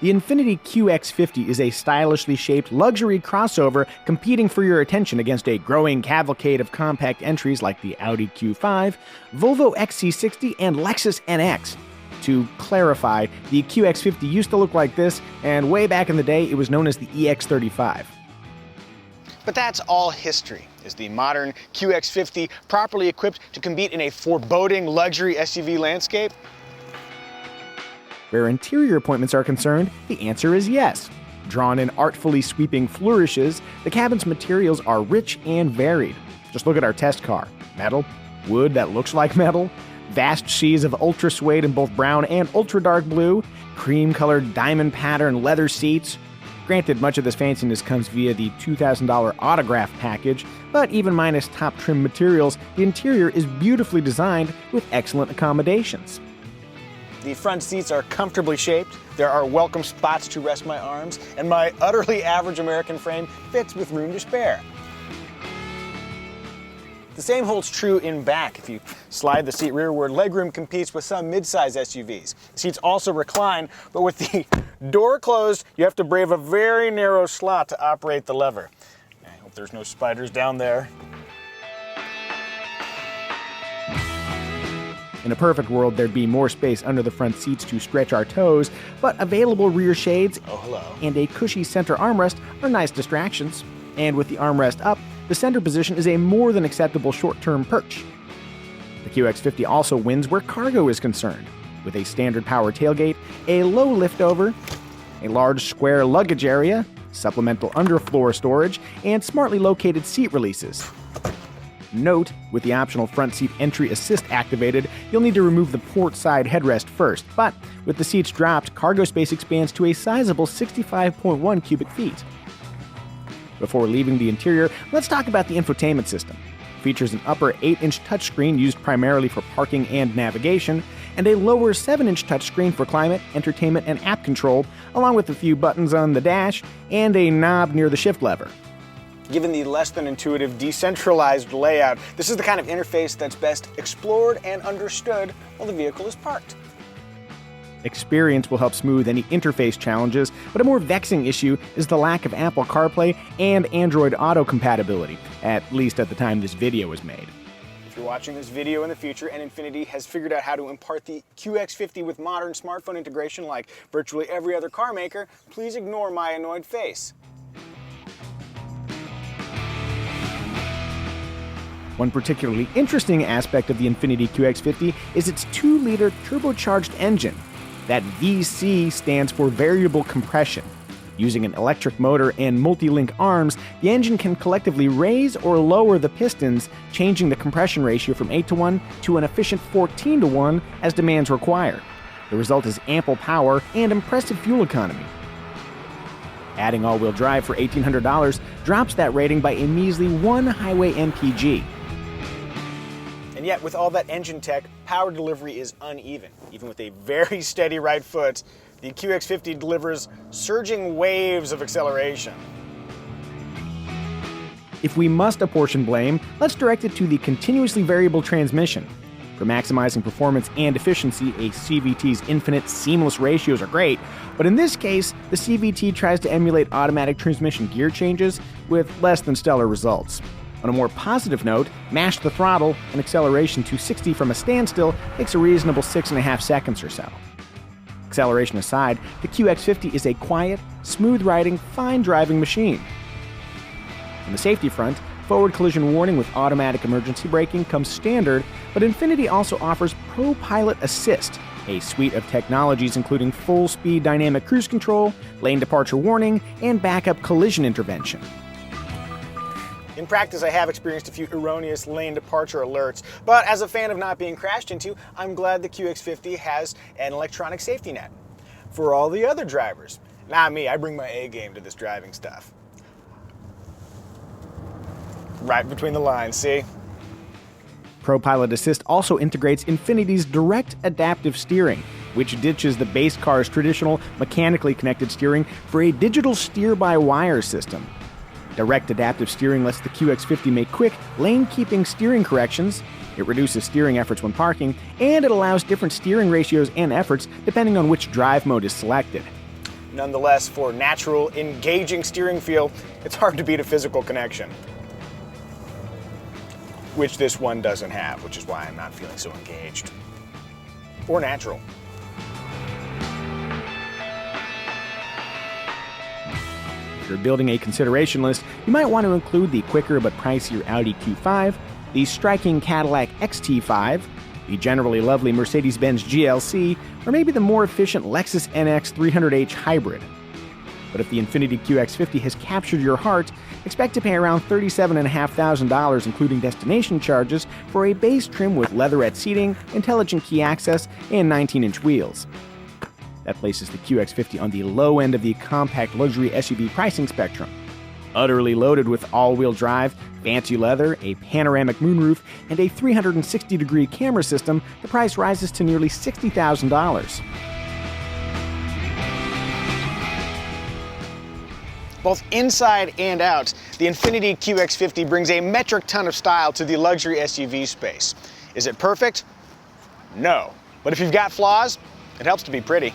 The Infiniti QX50 is a stylishly shaped luxury crossover competing for your attention against a growing cavalcade of compact entries like the Audi Q5, Volvo XC60, and Lexus NX. To clarify, the QX50 used to look like this, and way back in the day it was known as the EX35. But that's all history. Is the modern QX50 properly equipped to compete in a foreboding luxury SUV landscape? Where interior appointments are concerned, the answer is yes. Drawn in artfully sweeping flourishes, the cabin's materials are rich and varied. Just look at our test car. Metal, wood that looks like metal, vast seas of ultra suede in both brown and ultra dark blue, cream-colored diamond pattern leather seats. Granted, much of this fanciness comes via the $2,000 autograph package, but even minus top trim materials, the interior is beautifully designed with excellent accommodations. The front seats are comfortably shaped, there are welcome spots to rest my arms, and my utterly average American frame fits with room to spare. The same holds true in back. If you slide the seat rearward, legroom competes with some mid-size SUVs. Seats also recline, but with the door closed, you have to brave a very narrow slot to operate the lever. I hope there's no spiders down there. In a perfect world, there'd be more space under the front seats to stretch our toes, but available rear shades and a cushy center armrest are nice distractions. And with the armrest up, the center position is a more than acceptable short-term perch. The QX50 also wins where cargo is concerned, with a standard power tailgate, a low liftover, a large square luggage area, supplemental underfloor storage, and smartly located seat releases. Note, with the optional front seat entry assist activated, you'll need to remove the port side headrest first, but with the seats dropped, cargo space expands to a sizable 65.1 cubic feet. Before leaving the interior, let's talk about the infotainment system. It features an upper 8-inch touchscreen used primarily for parking and navigation, and a lower 7-inch touchscreen for climate, entertainment, and app control, along with a few buttons on the dash and a knob near the shift lever. Given the less than intuitive, decentralized layout, this is the kind of interface that's best explored and understood while the vehicle is parked. Experience will help smooth any interface challenges, but a more vexing issue is the lack of Apple CarPlay and Android Auto compatibility, at least at the time this video was made. If you're watching this video in the future and Infiniti has figured out how to impart the QX50 with modern smartphone integration like virtually every other car maker, please ignore my annoyed face. One particularly interesting aspect of the Infiniti QX50 is its 2-liter turbocharged engine. That VC stands for variable compression. Using an electric motor and multi-link arms, the engine can collectively raise or lower the pistons, changing the compression ratio from 8:1 to an efficient 14:1 as demands require. The result is ample power and impressive fuel economy. Adding all-wheel drive for $1,800 drops that rating by a measly 1 highway mpg. And yet, with all that engine tech, power delivery is uneven. Even with a very steady right foot, the QX50 delivers surging waves of acceleration. If we must apportion blame, let's direct it to the continuously variable transmission. For maximizing performance and efficiency, a CVT's infinite seamless ratios are great, but in this case, the CVT tries to emulate automatic transmission gear changes with less than stellar results. On a more positive note, mash the throttle, and acceleration to 60 from a standstill takes a reasonable 6.5 seconds or so. Acceleration aside, the QX50 is a quiet, smooth-riding, fine-driving machine. On the safety front, forward collision warning with automatic emergency braking comes standard, but Infiniti also offers Pro Pilot Assist, a suite of technologies including full-speed dynamic cruise control, lane departure warning, and backup collision intervention. In practice, I have experienced a few erroneous lane departure alerts, but as a fan of not being crashed into, I'm glad the QX50 has an electronic safety net. For all the other drivers, not me, I bring my A game to this driving stuff. Right between the lines, see? Pro Pilot Assist also integrates Infiniti's direct adaptive steering, which ditches the base car's traditional mechanically connected steering for a digital steer-by-wire system. Direct adaptive steering lets the QX50 make quick, lane-keeping steering corrections, it reduces steering efforts when parking, and it allows different steering ratios and efforts depending on which drive mode is selected. Nonetheless, for natural, engaging steering feel, it's hard to beat a physical connection, which this one doesn't have, which is why I'm not feeling so engaged or natural. If you're building a consideration list, you might want to include the quicker but pricier Audi Q5, the striking Cadillac XT5, the generally lovely Mercedes-Benz GLC, or maybe the more efficient Lexus NX 300h Hybrid. But if the Infiniti QX50 has captured your heart, expect to pay around $37,500 including destination charges for a base trim with leatherette seating, intelligent key access, and 19-inch wheels. That places the QX50 on the low end of the compact luxury SUV pricing spectrum. Utterly loaded with all-wheel drive, fancy leather, a panoramic moonroof, and a 360-degree camera system, the price rises to nearly $60,000. Both inside and out, the Infiniti QX50 brings a metric ton of style to the luxury SUV space. Is it perfect? No. But if you've got flaws, it helps to be pretty.